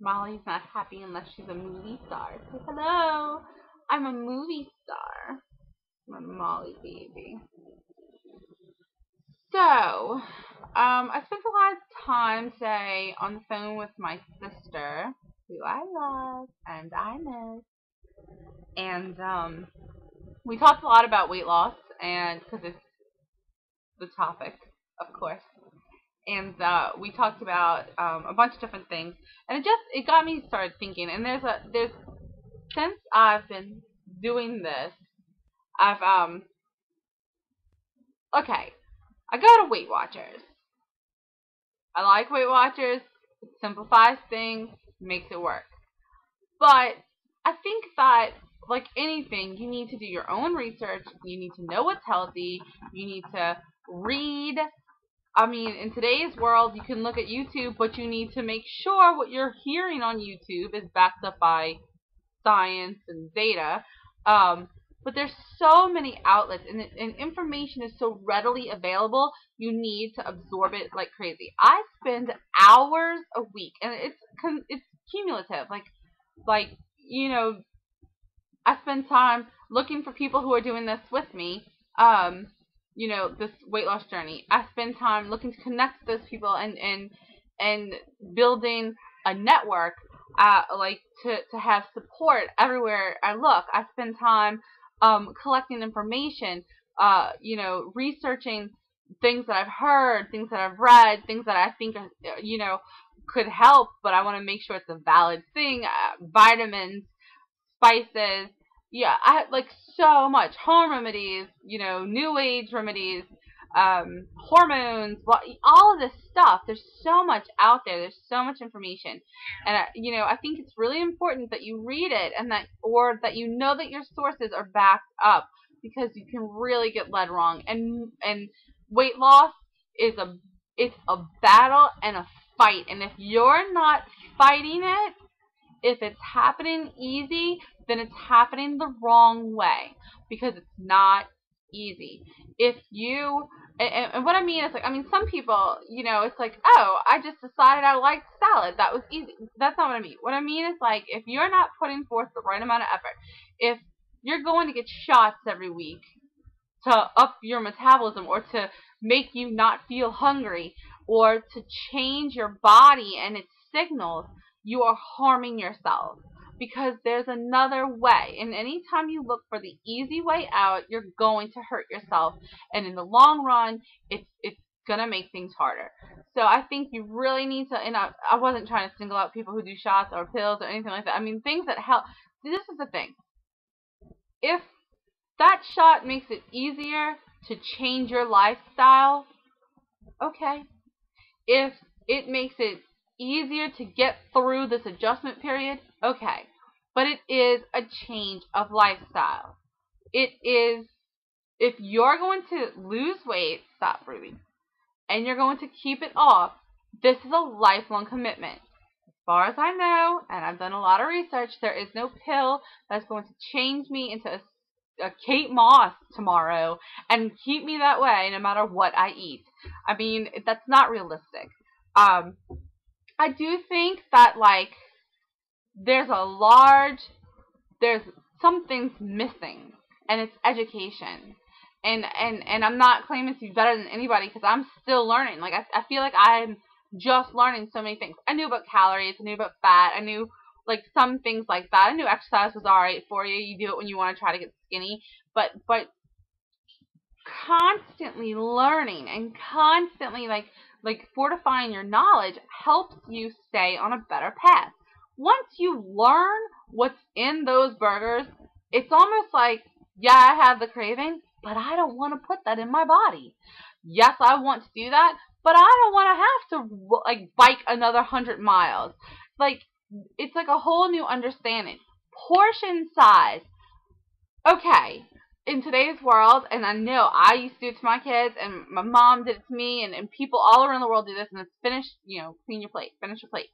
Molly's not happy unless she's a movie star. Say hello. I'm a movie star. I'm a Molly baby. So, I spent a lot of time today on the phone with my sister, who I love and I miss. And, we talked a lot about weight loss, and because it's the topic, of course. And we talked about a bunch of different things, and it got me started thinking. And there's since I've been doing this, I've okay, I go to Weight Watchers. I like Weight Watchers. It simplifies things, makes it work. But I think that, like anything, you need to do your own research. You need to know what's healthy. You need to read. I mean, in today's world, you can look at YouTube, but you need to make sure what you're hearing on YouTube is backed up by science and data. But there's so many outlets, and information is so readily available, you need to absorb it like crazy. I spend hours a week, and it's cumulative. Like you know, I spend time looking for people who are doing this with me. This weight loss journey. I spend time looking to connect with those people and building a network, to have support everywhere I look. I spend time collecting information, researching things that I've heard, things that I've read, things that I think could help, but I want to make sure it's a valid thing. Vitamins, spices, yeah, I like so much home remedies, new age remedies, hormones, all of this stuff. There's so much out there. There's so much information, and I think it's really important that you read it and that you know that your sources are backed up, because you can really get led wrong. And weight loss it's a battle and a fight, and if you're not fighting it, if it's happening easy, then it's happening the wrong way, because it's not easy. If you, and what I mean is, some people, it's like, oh, I just decided I liked salad. That was easy. That's not what I mean. What I mean is, like, if you're not putting forth the right amount of effort, if you're going to get shots every week to up your metabolism, or to make you not feel hungry, or to change your body and its signals, you are harming yourself, because there's another way. And anytime you look for the easy way out, you're going to hurt yourself, and in the long run, it's gonna make things harder. So I think you really need to, and I wasn't trying to single out people who do shots or pills or anything like that. I mean, things that help. See, this is the thing. If that shot makes it easier to change your lifestyle, okay. If it makes it easier to get through this adjustment period, okay. But it is a change of lifestyle. It is, if you're going to lose weight, stop breathing, and you're going to keep it off, this is a lifelong commitment. As far as I know, and I've done a lot of research, there is no pill that's going to change me into a Kate Moss tomorrow and keep me that way no matter what I eat. I mean, that's not realistic. I do think that, like, there's something's missing, and it's education. And I'm not claiming to be better than anybody, because I'm still learning. Like, I feel like I'm just learning so many things. I knew about calories, I knew about fat, I knew, like, some things like that. I knew exercise was alright for you. You do it when you want to try to get skinny. But constantly learning and constantly, like fortifying your knowledge helps you stay on a better path. Once you learn what's in those burgers, it's almost like, yeah, I have the craving, but I don't want to put that in my body. Yes, I want to do that, but I don't want to have to, like, bike another 100 miles. Like, it's like a whole new understanding. Portion size. Okay, in today's world, and I know I used to do it to my kids, and my mom did it to me, and people all around the world do this, and it's clean your plate, finish your plate.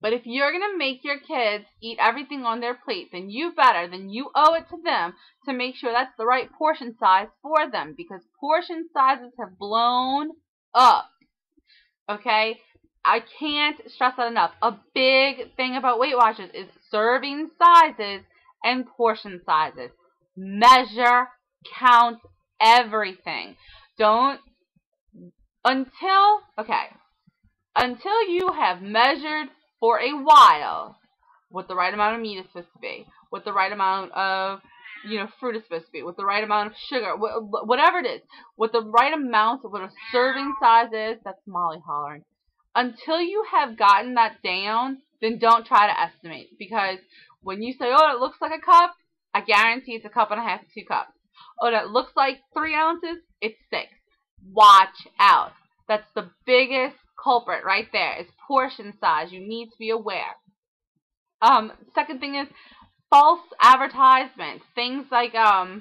But if you're going to make your kids eat everything on their plate, then you owe it to them to make sure that's the right portion size for them, because portion sizes have blown up. Okay? I can't stress that enough. A big thing about Weight Watchers is serving sizes and portion sizes. Measure, count everything. Don't, until you have measured for a while what the right amount of meat is supposed to be, what the right amount of, fruit is supposed to be, what the right amount of sugar, whatever it is, what the right amount of what a serving size is. That's Molly hollering. Until you have gotten that down, then don't try to estimate, because when you say, oh, it looks like a cup, I guarantee it's a cup and a half to 2 cups. Oh, that looks like 3 ounces, it's 6. Watch out. That's the biggest culprit right there, is portion size. You need to be aware. Second thing is false advertisements. Things like, there are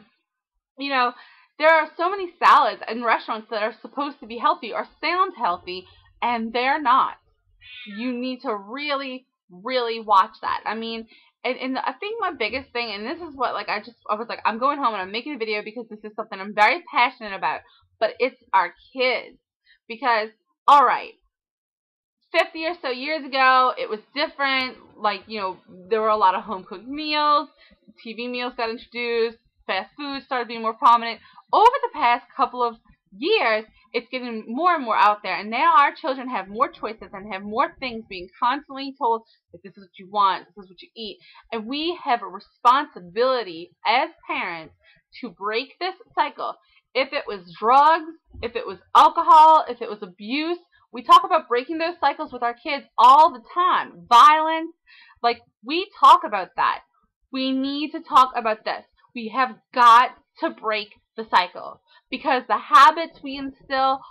so many salads in restaurants that are supposed to be healthy or sound healthy, and they're not. You need to really, really watch that. I mean, and I think my biggest thing, and this is what, I was like, I'm going home and I'm making a video because this is something I'm very passionate about, but it's our kids. Because, alright, 50 or so years ago, it was different. There were a lot of home-cooked meals, TV meals got introduced, fast food started being more prominent. Over the past couple of years, it's getting more and more out there, and now our children have more choices and have more things being constantly told that this is what you want, this is what you eat, and we have a responsibility as parents to break this cycle. If it was drugs, if it was alcohol, if it was abuse, we talk about breaking those cycles with our kids all the time. Violence, we talk about that. We need to talk about this. We have got to break the cycle, because the habits we instill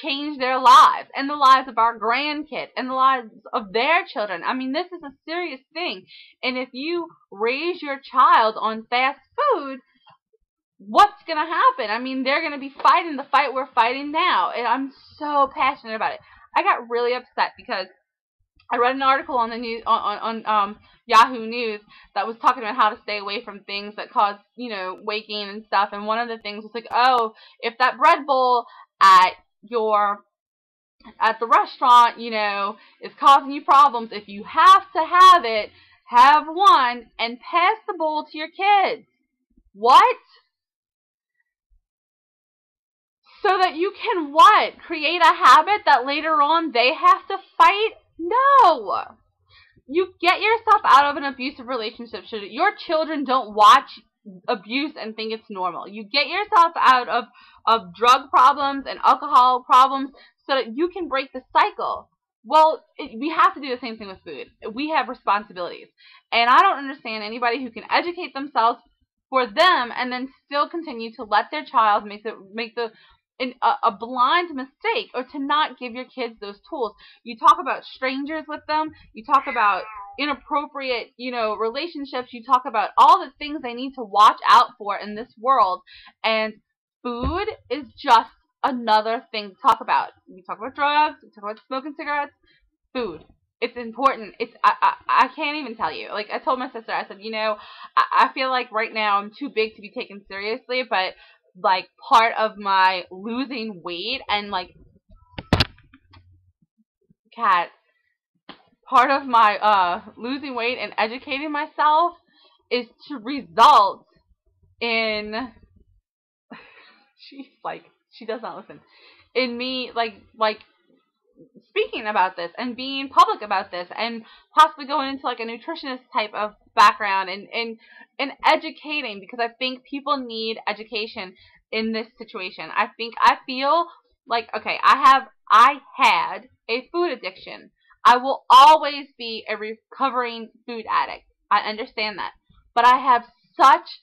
change their lives and the lives of our grandkids and the lives of their children. I mean, this is a serious thing. And if you raise your child on fast food, what's going to happen? I mean, they're going to be fighting the fight we're fighting now. And I'm so passionate about it. I got really upset because I read an article on the news, on Yahoo News, that was talking about how to stay away from things that cause, weight gain and stuff. And one of the things was like, oh, if that bread bowl at the restaurant, is causing you problems, if you have to have it, have one and pass the bowl to your kids. What? So that you can what? Create a habit that later on they have to fight? No! You get yourself out of an abusive relationship so that your children don't watch abuse and think it's normal. You get yourself out of drug problems and alcohol problems so that you can break the cycle. Well, we have to do the same thing with food. We have responsibilities. And I don't understand anybody who can educate themselves for them and then still continue to let their child make a blind mistake, or to not give your kids those tools. You talk about strangers with them. You talk about inappropriate, relationships. You talk about all the things they need to watch out for in this world. And food is just another thing to talk about. We talk about drugs. We talk about smoking cigarettes. Food. It's important. I can't even tell you. I told my sister, I said, I feel like right now I'm too big to be taken seriously, but part of my losing weight and part of my losing weight and educating myself is to result in she does not listen, in me speaking about this and being public about this and possibly going into a nutritionist type of background and educating, because I think people need education in this situation. I feel okay, I had a food addiction. I will always be a recovering food addict. I understand that. But I have such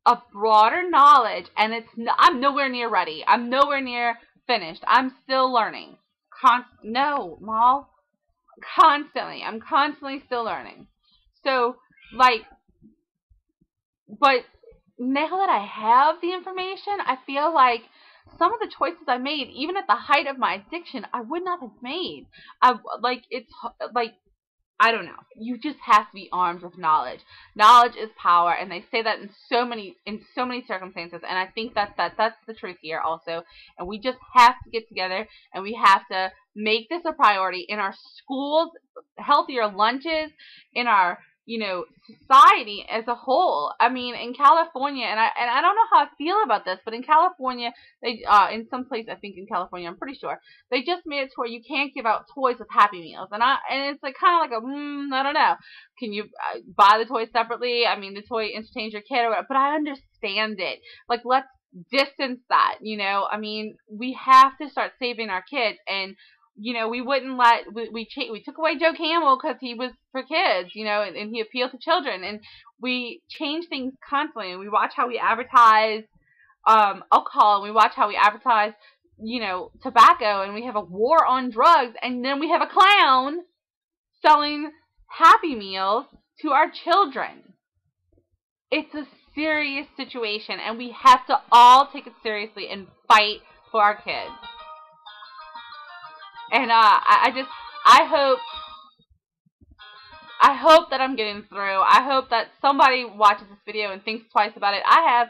a broader knowledge, and I'm nowhere near ready. I'm nowhere near finished. I'm still learning. No, Mal. Constantly. I'm constantly still learning. So, but now that I have the information, I feel like some of the choices I made, even at the height of my addiction, I would not have made. I don't know. You just have to be armed with knowledge. Knowledge is power, and they say that in so many circumstances. And I think that's the truth here also. And we just have to get together, and we have to make this a priority in our schools, healthier lunches, in our society as a whole. I mean, in California, and I don't know how I feel about this, but in California, they in some place, I think in California, I'm pretty sure, they just made it to where you can't give out toys with Happy Meals, and it's like kind of like I don't know. Can you buy the toys separately? I mean, the toy entertains your kid or whatever, but I understand it. Like, let's distance that. I mean, we have to start saving our kids. And we wouldn't we took away Joe Camel because he was for kids, and he appealed to children, and we change things constantly. We watch how we advertise alcohol, and we watch how we advertise, tobacco, and we have a war on drugs, and then we have a clown selling Happy Meals to our children. It's a serious situation, and we have to all take it seriously and fight for our kids. And I hope that I'm getting through. I hope that somebody watches this video and thinks twice about it. I have,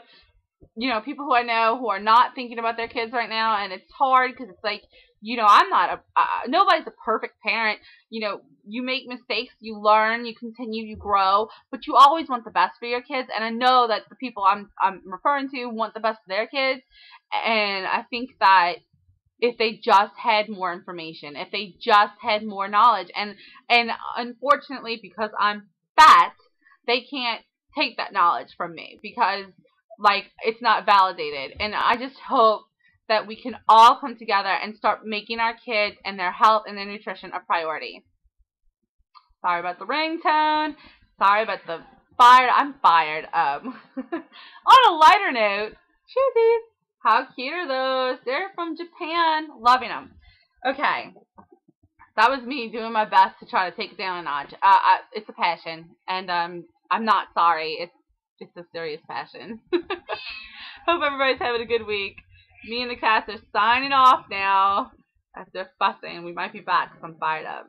people who I know who are not thinking about their kids right now, and it's hard because it's like, I'm not nobody's a perfect parent. You make mistakes, you learn, you continue, you grow, but you always want the best for your kids. And I know that the people I'm referring to want the best for their kids, and I think that if they just had more information, if they just had more knowledge. And unfortunately, because I'm fat, they can't take that knowledge from me because, it's not validated. And I just hope that we can all come together and start making our kids and their health and their nutrition a priority. Sorry about the ringtone. Sorry about the fire. I'm fired up. On a lighter note, cheesies. How cute are those? They're from Japan. Loving them. Okay. That was me doing my best to try to take it down a notch. It's a passion. And I'm not sorry. It's just a serious passion. Hope everybody's having a good week. Me and the cats are signing off now. After fussing. We might be back because I'm fired up.